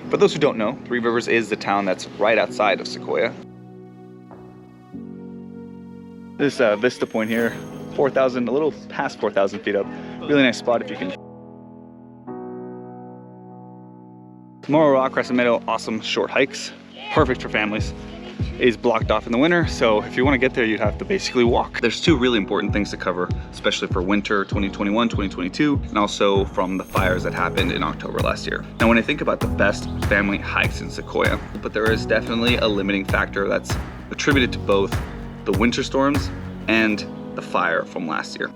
For those who don't know, Three Rivers is the town that's right outside of Sequoia. This Vista point here, 4,000, a little past 4,000 feet up. Really nice spot if you can. Moro Rock, Crescent, Meadow, awesome short hikes. Perfect for families. Is blocked off in the winter, so if you want to get there, you'd have to basically walk. There's two really important things to cover, especially for winter 2021, 2022, and also from the fires that happened in October last year. Now, when I think about the best family hikes in Sequoia, but there is definitely a limiting factor that's attributed to both the winter storms and the fire from last year.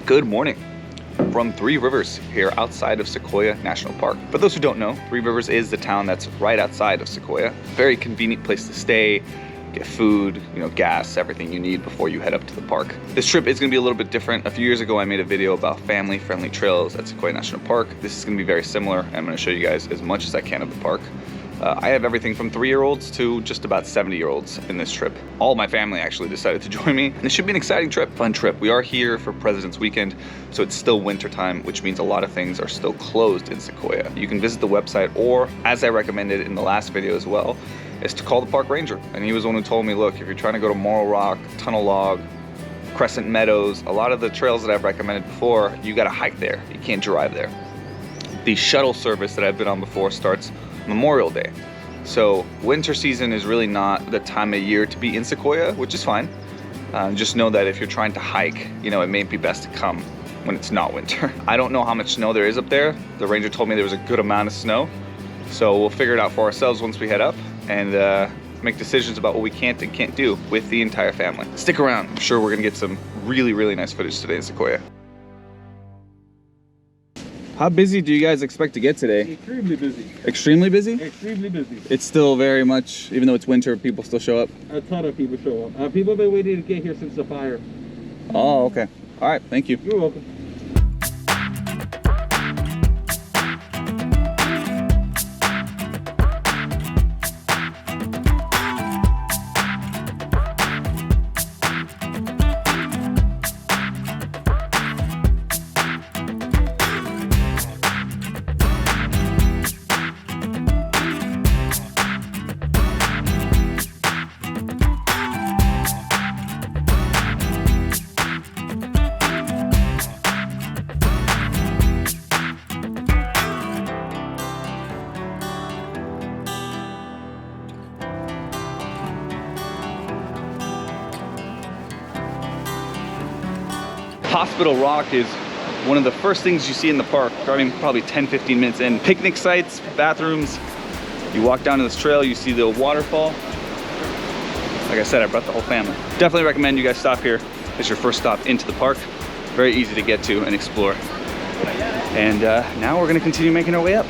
Good morning from Three Rivers here outside of Sequoia National Park. For those who don't know, Three Rivers is the town that's right outside of Sequoia. Very convenient place to stay, get food, gas, everything you need before you head up to the park. This trip is gonna be a little bit different. A few years ago, I made a video about family-friendly trails at Sequoia National Park. This is gonna be very similar. I'm gonna show you guys as much as I can of the park. I have everything from 3-year-olds to just about 70-year-olds in this trip. All my family actually decided to join me. And it should be an exciting trip, fun trip. We are here for President's Weekend, so it's still winter time, which means a lot of things are still closed in Sequoia. You can visit the website, or as I recommended in the last video as well, is to call the park ranger. And he was the one who told me, look, if you're trying to go to Moro Rock, Tunnel Log, Crescent Meadows, a lot of the trails that I've recommended before, you gotta hike there. You can't drive there. The shuttle service that I've been on before starts Memorial Day. So winter season is really not the time of year to be in Sequoia, which is fine. Just know that if you're trying to hike, it may be best to come when it's not winter. I don't know how much snow there is up there. The ranger told me there was a good amount of snow. So we'll figure it out for ourselves once we head up and make decisions about what we can and can't do with the entire family. Stick around. I'm sure we're gonna get some really, really nice footage today in Sequoia. How busy do you guys expect to get today? Extremely busy. Extremely busy? Extremely busy. It's still very much, even though it's winter, people still show up? A ton of people show up. People have been waiting to get here since the fire. Oh, okay. All right, thank you. You're welcome. Hospital Rock is one of the first things you see in the park, starting probably 10-15 minutes in. Picnic sites, bathrooms. You walk down to this trail, you see the waterfall. Like I said, I brought the whole family. Definitely recommend you guys stop here as your first stop into the park. Very easy to get to and explore. And now we're gonna continue making our way up.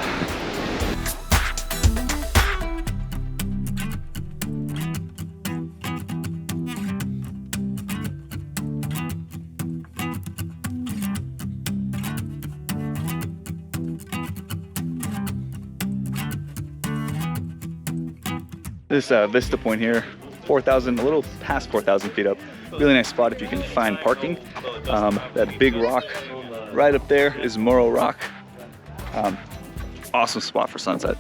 This Vista point here, 4,000, a little past 4,000 feet up. Really nice spot if you can find parking. That big rock right up there is Moro Rock. Awesome spot for sunset.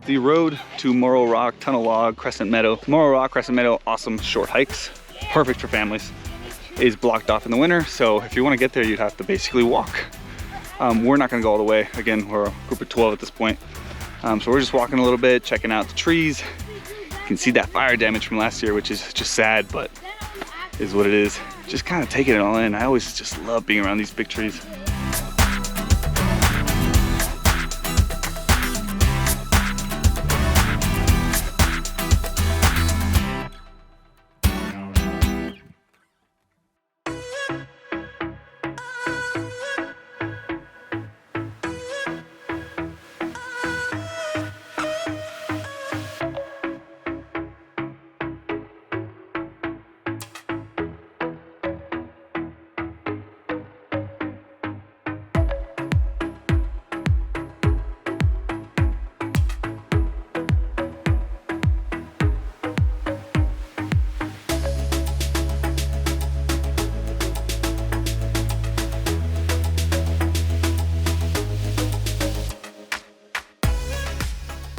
The road to Moro Rock, Tunnel Log, Crescent Meadow. Moro Rock, Crescent Meadow, awesome short hikes, perfect for families, is blocked off in the winter. So if you want to get there, you'd have to basically walk. We're not gonna go all the way. Again, we're a group of 12 at this point. So we're just walking a little bit, checking out the trees. You can see that fire damage from last year, which is just sad, but is what it is. Just kind of taking it all in. I always just love being around these big trees.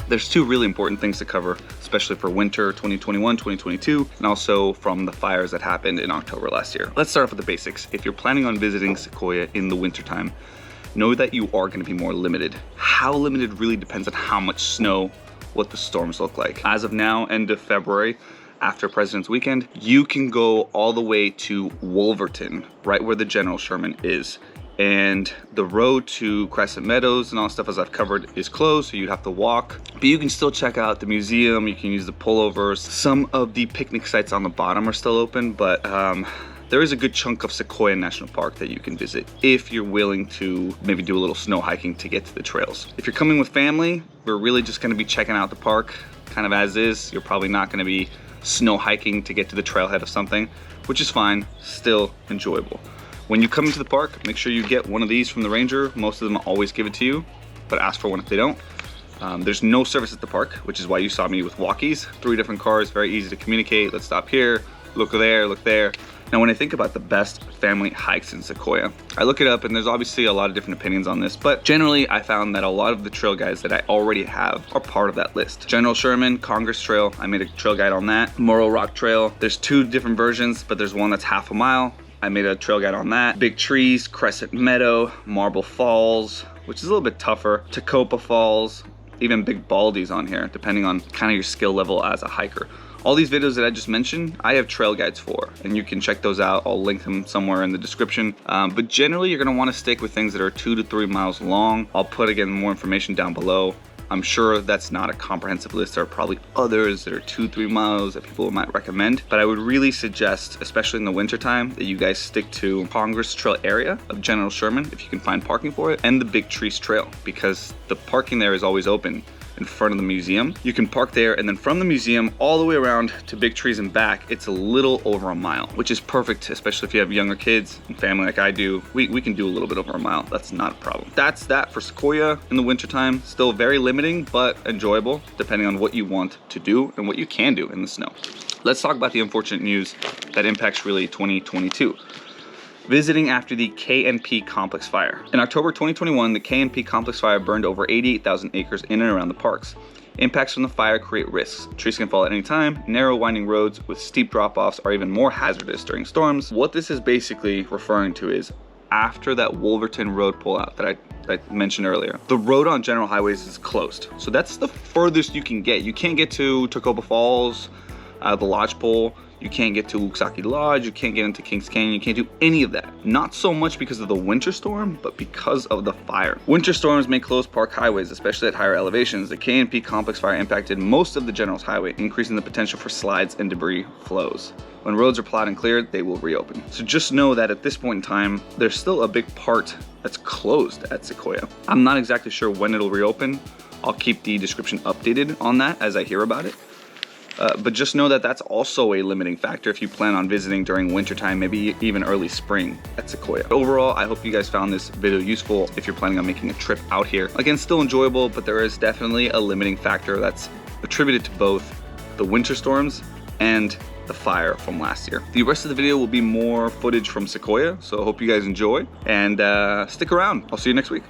There's two really important things to cover, especially for winter 2021, 2022, and also from the fires that happened in October last year. Let's start off with the basics. If you're planning on visiting Sequoia in the wintertime, know that you are gonna be more limited. How limited really depends on how much snow, what the storms look like. As of now, end of February, after President's Weekend, you can go all the way to Wolverton, right where the General Sherman is. And the road to Crescent Meadows and all that stuff, as I've covered, is closed, so you'd have to walk. But you can still check out the museum, you can use the pullovers. Some of the picnic sites on the bottom are still open, but there is a good chunk of Sequoia National Park that you can visit if you're willing to maybe do a little snow hiking to get to the trails. If you're coming with family, we're really just gonna be checking out the park kind of as is. You're probably not gonna be snow hiking to get to the trailhead of something, which is fine, still enjoyable. When you come into the park, make sure you get one of these from the ranger. Most of them always give it to you, but ask for one if they don't. There's no service at the park, which is why you saw me with walkies. 3 different cars, very easy to communicate. Let's stop here, look there, look there. Now, when I think about the best family hikes in Sequoia, I look it up and there's obviously a lot of different opinions on this, but generally I found that a lot of the trail guides that I already have are part of that list. General Sherman, Congress Trail, I made a trail guide on that. Moro Rock Trail, there's 2 different versions, but there's one that's half a mile. I made a trail guide on that. Big Trees, Crescent Meadow, Marble Falls, which is a little bit tougher, Tacopa Falls, even Big Baldy's on here, depending on kind of your skill level as a hiker. All these videos that I just mentioned, I have trail guides for, and you can check those out. I'll link them somewhere in the description. But generally, you're gonna wanna stick with things that are 2 to 3 miles long. I'll put, again, more information down below. I'm sure that's not a comprehensive list. There are probably others that are 2-3 miles that people might recommend, but I would really suggest, especially in the wintertime, that you guys stick to Congress Trail area of General Sherman, if you can find parking for it, and the Big Trees Trail, because the parking there is always open in front of the museum. You can park there, and then from the museum all the way around to Big Trees and back, it's a little over a mile, which is perfect, especially if you have younger kids and family like I do. We can do a little bit over a mile. That's not a problem. That's that for Sequoia in the wintertime. Still very limiting, but enjoyable, depending on what you want to do and what you can do in the snow. Let's talk about the unfortunate news that impacts really 2022. Visiting after the KNP Complex Fire. In October 2021, the KNP Complex Fire burned over 88,000 acres in and around the parks. Impacts from the fire create risks. Trees can fall at any time, narrow winding roads with steep drop-offs are even more hazardous during storms. What this is basically referring to is after that Wolverton road pullout that I mentioned earlier, the road on general highways is closed. So that's the furthest you can get. You can't get to Tacopa Falls, the lodgepole. You can't get to Uksaki Lodge, you can't get into Kings Canyon, you can't do any of that. Not so much because of the winter storm, but because of the fire. Winter storms may close park highways, especially at higher elevations. The KNP Complex Fire impacted most of the General's Highway, increasing the potential for slides and debris flows. When roads are plowed and cleared, they will reopen. So just know that at this point in time, there's still a big part that's closed at Sequoia. I'm not exactly sure when it'll reopen. I'll keep the description updated on that as I hear about it. But just know that that's also a limiting factor if you plan on visiting during wintertime, maybe even early spring at Sequoia. Overall, I hope you guys found this video useful if you're planning on making a trip out here. Again, still enjoyable, but there is definitely a limiting factor that's attributed to both the winter storms and the fire from last year. The rest of the video will be more footage from Sequoia, so I hope you guys enjoy and stick around. I'll see you next week.